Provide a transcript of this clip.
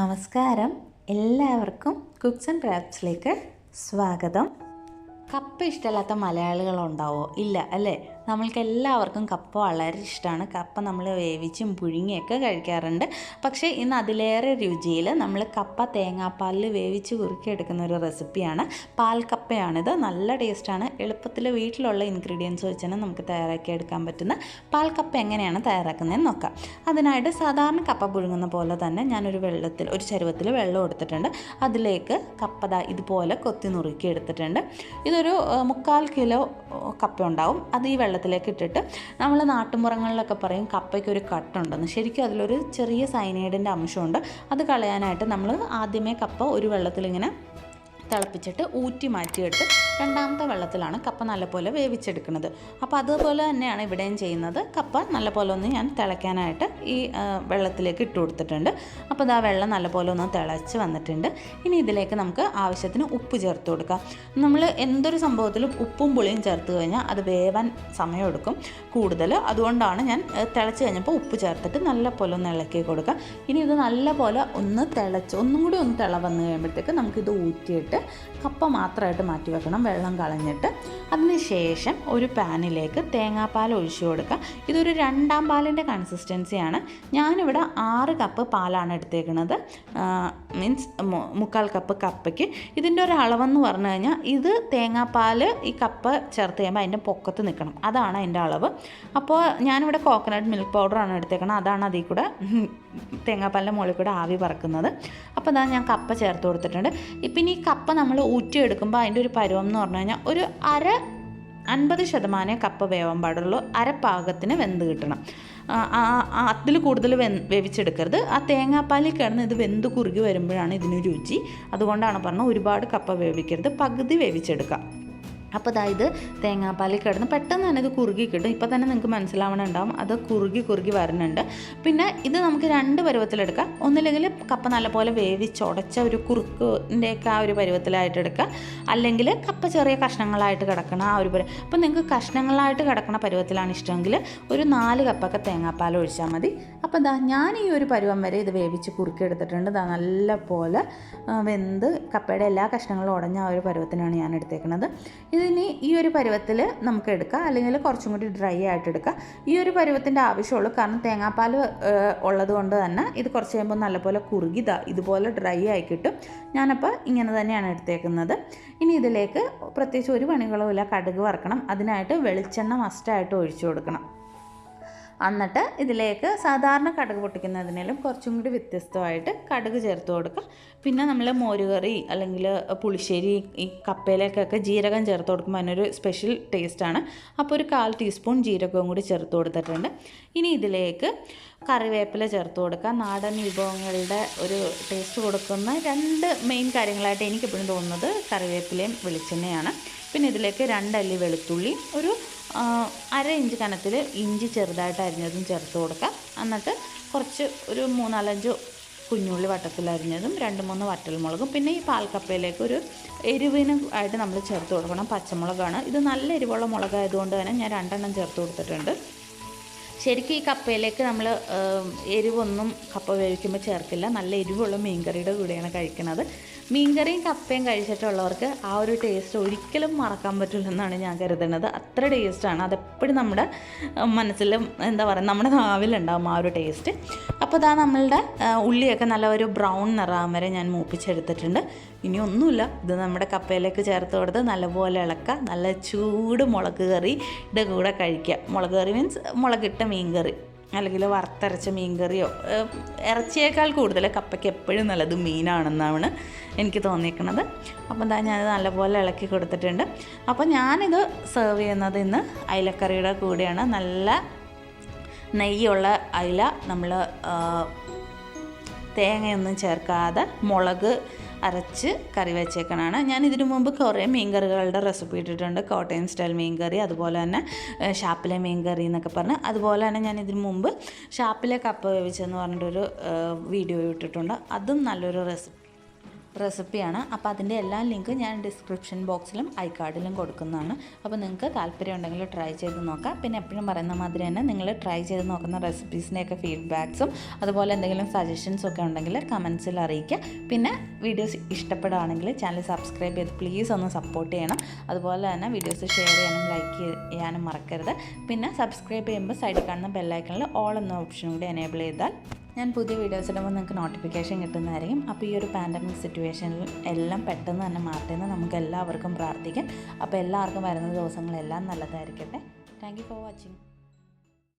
നമസ്കാരം, എല്ലാവർക്കും cooks and ക്രാഫ്റ്റ്സിലേക്ക് സ്വാഗതം. കപ്പ ഇഷ്ടമില്ലാത്ത മലയാളികളുണ്ടാവോ? ഇല്ല അല്ലേ? നമ്മൾക്ക് എല്ലാവർക്കും കപ്പ വളരെ ഇഷ്ടമാണ്. കപ്പ നമ്മൾ വേവിച്ചും പുഴുങ്ങിയൊക്കെ കഴിക്കാറുണ്ട്. പക്ഷേ ഇന്ന് അതിലേറെ രുചിയിൽ നമ്മൾ കപ്പ തേങ്ങാപ്പാലിൽ വേവിച്ച് കുറുക്കിയെടുക്കുന്ന ഒരു റെസിപ്പിയാണ്. പാൽ കപ്പയാണിത്. നല്ല ടേസ്റ്റാണ്. എളുപ്പത്തിൽ വീട്ടിലുള്ള ഇൻഗ്രീഡിയൻസ് വെച്ച് തന്നെ നമുക്ക് തയ്യാറാക്കിയെടുക്കാൻ പറ്റുന്ന പാൽ കപ്പ എങ്ങനെയാണ് തയ്യാറാക്കുന്നതെന്ന് നോക്കാം. അതിനായിട്ട് സാധാരണ കപ്പ പുഴുങ്ങുന്ന പോലെ തന്നെ ഞാനൊരു ഒരു ചരുവത്തിൽ വെള്ളം എടുത്തിട്ടുണ്ട്. അതിലേക്ക് കപ്പ ഇതുപോലെ കൊത്തി നുറുക്കി എടുത്തിട്ടുണ്ട്. ഇതൊരു 3/4 കിലോ കപ്പ ഉണ്ടാവും. അത് ഈ വെള്ളത്തിലേക്ക് ഇട്ടിട്ട്, നമ്മൾ നാട്ടുമ്പുറങ്ങളിലൊക്കെ പറയും കപ്പയ്ക്കൊരു കട്ടുണ്ടെന്ന്. ശരിക്കും അതിലൊരു ചെറിയ സയനൈഡിൻ്റെ അംശമുണ്ട്. അത് കളയാനായിട്ട് നമ്മൾ ആദ്യമേ കപ്പ ഒരു വെള്ളത്തിലിങ്ങനെ തിളപ്പിച്ചിട്ട് ഊറ്റി മാറ്റിയെടുത്ത് രണ്ടാമത്തെ വെള്ളത്തിലാണ് കപ്പ നല്ലപോലെ വേവിച്ചെടുക്കുന്നത്. അപ്പോൾ അതുപോലെ തന്നെയാണ് ഇവിടെയും ചെയ്യുന്നത്. കപ്പ നല്ലപോലെ ഒന്ന് ഞാൻ തിളയ്ക്കാനായിട്ട് ഈ വെള്ളത്തിലേക്ക് ഇട്ട് കൊടുത്തിട്ടുണ്ട്. അപ്പോൾ ആ വെള്ളം നല്ലപോലെ ഒന്ന് തിളച്ച് വന്നിട്ടുണ്ട്. ഇനി ഇതിലേക്ക് നമുക്ക് ആവശ്യത്തിന് ഉപ്പ് ചേർത്ത് കൊടുക്കാം. നമ്മൾ എന്തൊരു സംഭവത്തിലും ഉപ്പും പുളിയും ചേർത്ത് കഴിഞ്ഞാൽ അത് വേവാൻ സമയമെടുക്കും കൂടുതൽ. അതുകൊണ്ടാണ് ഞാൻ തിളച്ച് കഴിഞ്ഞപ്പോൾ ഉപ്പ് ചേർത്തിട്ട് നല്ലപോലെ ഒന്ന് ഇളക്കി കൊടുക്കുക. ഇനി ഇത് നല്ലപോലെ ഒന്ന് ഒന്നും കൂടി ഒന്ന് തിള വന്ന് കഴിയുമ്പോഴത്തേക്ക് നമുക്കിത് ഊറ്റിയിട്ട് കപ്പ മാത്രമായിട്ട് മാറ്റി വെക്കണം, വെള്ളം കളഞ്ഞിട്ട്. അതിന് ശേഷം ഒരു പാനിലേക്ക് തേങ്ങാപ്പാൽ ഒഴിച്ചു കൊടുക്കുക. ഇതൊരു 2 പാലിൻ്റെ കൺസിസ്റ്റൻസിയാണ്. ഞാനിവിടെ 6 കപ്പ് പാലാണ് എടുത്തേക്കുന്നത്. മീൻസ് 3/4 കപ്പ് കപ്പയ്ക്ക്. ഇതിൻ്റെ ഒരു അളവെന്ന് പറഞ്ഞു കഴിഞ്ഞാൽ ഇത് തേങ്ങാപ്പാൽ ഈ കപ്പ ചേർത്ത് കഴിയുമ്പോൾ അതിൻ്റെ പൊക്കത്ത് നിൽക്കണം. അതാണ് അതിൻ്റെ അളവ്. അപ്പോൾ ഞാനിവിടെ കോക്കനട്ട് മിൽക്ക് പൗഡറാണ് എടുത്തേക്കുന്നത്. അതാണ് അതിൽ കൂടെ തേങ്ങാപ്പാലിൻ്റെ മുകളിൽ കൂടെ ആവി പറക്കുന്നത്. അപ്പോൾ അതാ ഞാൻ കപ്പ ചേർത്ത് കൊടുത്തിട്ടുണ്ട്. പിന്നെ ഈ കപ്പ നമ്മൾ ഊറ്റിയെടുക്കുമ്പോൾ അതിൻ്റെ ഒരു പരുവം എന്ന് പറഞ്ഞു കഴിഞ്ഞാൽ ഒരു 50% കപ്പ വേവാൻ പാടുള്ളൂ. പാകത്തിന് വെന്ത് കിട്ടണം. അതിൽ കൂടുതൽ വേവിച്ചെടുക്കരുത്. ആ തേങ്ങാപ്പാലിൽ കിടന്ന് ഇത് വെന്ത് കുറുകി വരുമ്പോഴാണ് ഇതിന് രുചി. അതുകൊണ്ടാണ് പറഞ്ഞത് ഒരുപാട് കപ്പ വേവിക്കരുത്, പകുതി വേവിച്ചെടുക്കാം. അപ്പോൾ അതായത് തേങ്ങാപ്പാലിൽ കിടന്ന് പെട്ടെന്ന് തന്നെ ഇത് കുറുകി കിട്ടും. ഇപ്പോൾ തന്നെ നിങ്ങൾക്ക് മനസ്സിലാവണുണ്ടാവും അത് കുറുകി വരുന്നുണ്ട്. പിന്നെ ഇത് നമുക്ക് 2 പരുവത്തിലെടുക്കാം. ഒന്നില്ലെങ്കിൽ കപ്പ നല്ലപോലെ വേവിച്ചുടച്ച ഒരു കുറുക്കിൻ്റെയൊക്കെ ആ ഒരു പരുവത്തിലായിട്ട് എടുക്കുക. അല്ലെങ്കിൽ കപ്പ ചെറിയ കഷ്ണങ്ങളായിട്ട് കിടക്കണം ആ ഒരു അപ്പോൾ നിങ്ങൾക്ക് കഷ്ണങ്ങളായിട്ട് കിടക്കണ പരുവത്തിലാണ് ഇഷ്ടമെങ്കിൽ ഒരു 4 കപ്പൊക്കെ തേങ്ങാപ്പാൽ ഒഴിച്ചാൽ മതി. അപ്പോൾ ഞാൻ ഈ ഒരു പരുവം വരെ ഇത് വേവിച്ച് കുറുക്കിയെടുത്തിട്ടുണ്ട്. നല്ലപോലെ വെന്ത് കപ്പയുടെ എല്ലാ കഷ്ണങ്ങളും ഉടഞ്ഞ ആ ഒരു പരുവത്തിനാണ് ഞാൻ എടുത്തേക്കുന്നത്. ഇതിനി ഈ ഒരു പരുവത്തിൽ നമുക്ക് എടുക്കാം, അല്ലെങ്കിൽ കുറച്ചും കൂടി ഡ്രൈ ആയിട്ട് എടുക്കാം. ഈ ഒരു പരുവത്തിൻ്റെ ആവശ്യമുള്ളൂ. കാരണം തേങ്ങാപ്പാൽ ഉള്ളത് കൊണ്ട് തന്നെ ഇത് കുറച്ച് കഴിയുമ്പോൾ നല്ലപോലെ കുറുകി ഇതുപോലെ ഡ്രൈ ആയി കിട്ടും. ഞാനപ്പോൾ ഇങ്ങനെ തന്നെയാണ് എടുത്തേക്കുന്നത്. ഇനി ഇതിലേക്ക് പ്രത്യേകിച്ച് ഒരു പണികളും ഇല്ല. കടുക് വറക്കണം. അതിനായിട്ട് വെളിച്ചെണ്ണ മസ്റ്റായിട്ട് ഒഴിച്ചു കൊടുക്കണം. എന്നിട്ട് ഇതിലേക്ക് സാധാരണ കടുക് പൊട്ടിക്കുന്നതിനേലും കുറച്ചും കൂടി വ്യത്യസ്തമായിട്ട് കടുക് ചേർത്ത് കൊടുക്കുക. പിന്നെ നമ്മൾ മോരുകറി അല്ലെങ്കിൽ പുളിശ്ശേരി ഈ കപ്പയിലേക്കൊക്കെ ജീരകം ചേർത്ത് കൊടുക്കുമ്പോൾ അതിനൊരു സ്പെഷ്യൽ ടേസ്റ്റാണ്. അപ്പോൾ ഒരു 1/4 ടീസ്പൂൺ ജീരകവും കൂടി ചേർത്ത് കൊടുത്തിട്ടുണ്ട്. ഇനി ഇതിലേക്ക് കറിവേപ്പില ചേർത്ത് കൊടുക്കുക. നാടൻ വിഭവങ്ങളുടെ ഒരു ടേസ്റ്റ് കൊടുക്കുന്ന 2 മെയിൻ കാര്യങ്ങളായിട്ട് എനിക്കെപ്പോഴും തോന്നുന്നത് കറിവേപ്പിലയും വെളിച്ചെണ്ണയാണ്. പിന്നെ ഇതിലേക്ക് 2 അല്ലി വെളുത്തുള്ളി, ഒരു 1/2 ഇഞ്ച് കനത്തിൽ ഇഞ്ചി ചെറുതായിട്ട് അരിഞ്ഞതും ചേർത്ത് കൊടുക്കാം. എന്നിട്ട് കുറച്ച് ഒരു 3-4 കുഞ്ഞുള്ളി വട്ടത്തിൽ അരിഞ്ഞതും 2-3 വറ്റൽമുളകും. പിന്നെ ഈ പാൽക്കപ്പയിലേക്ക് ഒരു എരിവിന് ആയിട്ട് നമ്മൾ ചേർത്ത് കൊടുക്കണം. പച്ചമുളകാണ്. ഇത് നല്ല എരിവുള്ള മുളകായതുകൊണ്ട് തന്നെ ഞാൻ 2 എണ്ണം ചേർത്ത് കൊടുത്തിട്ടുണ്ട്. ശരിക്കും ഈ കപ്പയിലേക്ക് നമ്മൾ എരിവൊന്നും കപ്പ വേവിക്കുമ്പോൾ ചേർക്കില്ല. നല്ല എരിവുള്ള മീൻകറിയുടെ കൂടെയാണ് കഴിക്കുന്നത്. മീൻകറിയും കപ്പയും കഴിച്ചിട്ടുള്ളവർക്ക് ആ ഒരു ടേസ്റ്റ് ഒരിക്കലും മറക്കാൻ പറ്റില്ലെന്നാണ് ഞാൻ കരുതുന്നത്. അത്ര ടേസ്റ്റാണ്. അതെപ്പോഴും നമ്മുടെ മനസ്സിലും നമ്മുടെ നാവിലുണ്ടാവും ആ ഒരു ടേസ്റ്റ്. അപ്പോൾ നമ്മളുടെ ഉള്ളിയൊക്കെ നല്ല ഒരു ബ്രൗൺ നിറാം വരെ ഞാൻ മൂപ്പിച്ചെടുത്തിട്ടുണ്ട്. ഇനി ഒന്നുമില്ല, ഇത് നമ്മുടെ കപ്പയിലേക്ക് ചേർത്ത് കൊടുത്ത് നല്ലപോലെ ഇളക്കുക. നല്ല ചൂട് മുളക് കറിയുടെ കൂടെ കഴിക്കുക. മുളക് കറി മീൻസ് മുളകിട്ട മീൻകറി അല്ലെങ്കിൽ വറുത്തരച്ച മീൻകറിയോ. ഇറച്ചിയേക്കാൾ കൂടുതൽ കപ്പയ്ക്ക് എപ്പോഴും നല്ലത് മീനാണെന്നാണ് എനിക്ക് തോന്നിയിരിക്കുന്നത്. അപ്പം ഞാനിത് നല്ലപോലെ ഇളക്കി കൊടുത്തിട്ടുണ്ട്. അപ്പോൾ ഞാനിത് സെർവ് ചെയ്യുന്നത് ഇന്ന് അയിലക്കറിയുടെ കൂടെയാണ്. നല്ല നെയ്യുള്ള അയില നമ്മൾ തേങ്ങയൊന്നും ചേർക്കാതെ മുളക് അരച്ച് കറി വെച്ചേക്കണാണ്. ഞാൻ ഇതിനു മുമ്പ് കുറേ മീൻകറികളുടെ റെസിപ്പി ഇട്ടിട്ടുണ്ട്. കോട്ടയം സ്റ്റൈൽ മീൻകറി, അതുപോലെ തന്നെ ഷാപ്പിലെ മീൻകറി എന്നൊക്കെ പറഞ്ഞ്. അതുപോലെ തന്നെ ഞാൻ ഇതിനു മുമ്പ് ഷാപ്പിലെ കപ്പ വേവിച്ചെന്ന് പറഞ്ഞിട്ടൊരു വീഡിയോ ഇട്ടിട്ടുണ്ട്. അതും നല്ലൊരു റെസിപ്പി. റെസിപ്പിയാണ്. അപ്പോൾ അതിൻ്റെ എല്ലാ ലിങ്കും ഞാൻ ഡിസ്ക്രിപ്ഷൻ ബോക്സിലും ഐക്കാർഡിലും കൊടുക്കുന്നതാണ്. അപ്പോൾ നിങ്ങൾക്ക് താല്പര്യം ഉണ്ടെങ്കിൽ ട്രൈ ചെയ്ത് നോക്കാം. പിന്നെ എപ്പോഴും പറയുന്ന മാതിരി തന്നെ നിങ്ങൾ ട്രൈ ചെയ്ത് നോക്കുന്ന റെസിപ്പീസിൻ്റെയൊക്കെ ഫീഡ്ബാക്സും അതുപോലെ എന്തെങ്കിലും സജഷൻസും ഒക്കെ ഉണ്ടെങ്കിൽ കമൻസിൽ അറിയിക്കുക. പിന്നെ വീഡിയോസ് ഇഷ്ടപ്പെടുകയാണെങ്കിൽ ചാനൽ സബ്സ്ക്രൈബ് ചെയ്ത് പ്ലീസ് ഒന്ന് സപ്പോർട്ട് ചെയ്യണം. അതുപോലെ തന്നെ വീഡിയോസ് ഷെയർ ചെയ്യാനും ലൈക്ക് ചെയ്യാനും മറക്കരുത്. പിന്നെ സബ്സ്ക്രൈബ് ചെയ്യുമ്പോൾ സൈഡിൽ കാണുന്ന ബെല്ലൈക്കണിൽ ഓൾ എന്ന ഓപ്ഷൻ കൂടി എനേബിൾ ചെയ്താൽ ഞാൻ പുതിയ വീഡിയോസ് ഇടുമ്പോൾ നിങ്ങൾക്ക് നോട്ടിഫിക്കേഷൻ കിട്ടുന്നതായിരിക്കും. അപ്പോൾ ഈ ഒരു പാൻഡമിക് സിറ്റുവേഷനിൽ എല്ലാം പെട്ടെന്ന് തന്നെ മാറ്റുമെന്ന് നമുക്ക് എല്ലാവർക്കും പ്രാർത്ഥിക്കാം. അപ്പോൾ എല്ലാവർക്കും വരുന്ന ദിവസങ്ങളെല്ലാം നല്ലതായിരിക്കട്ടെ. Thank you for watching.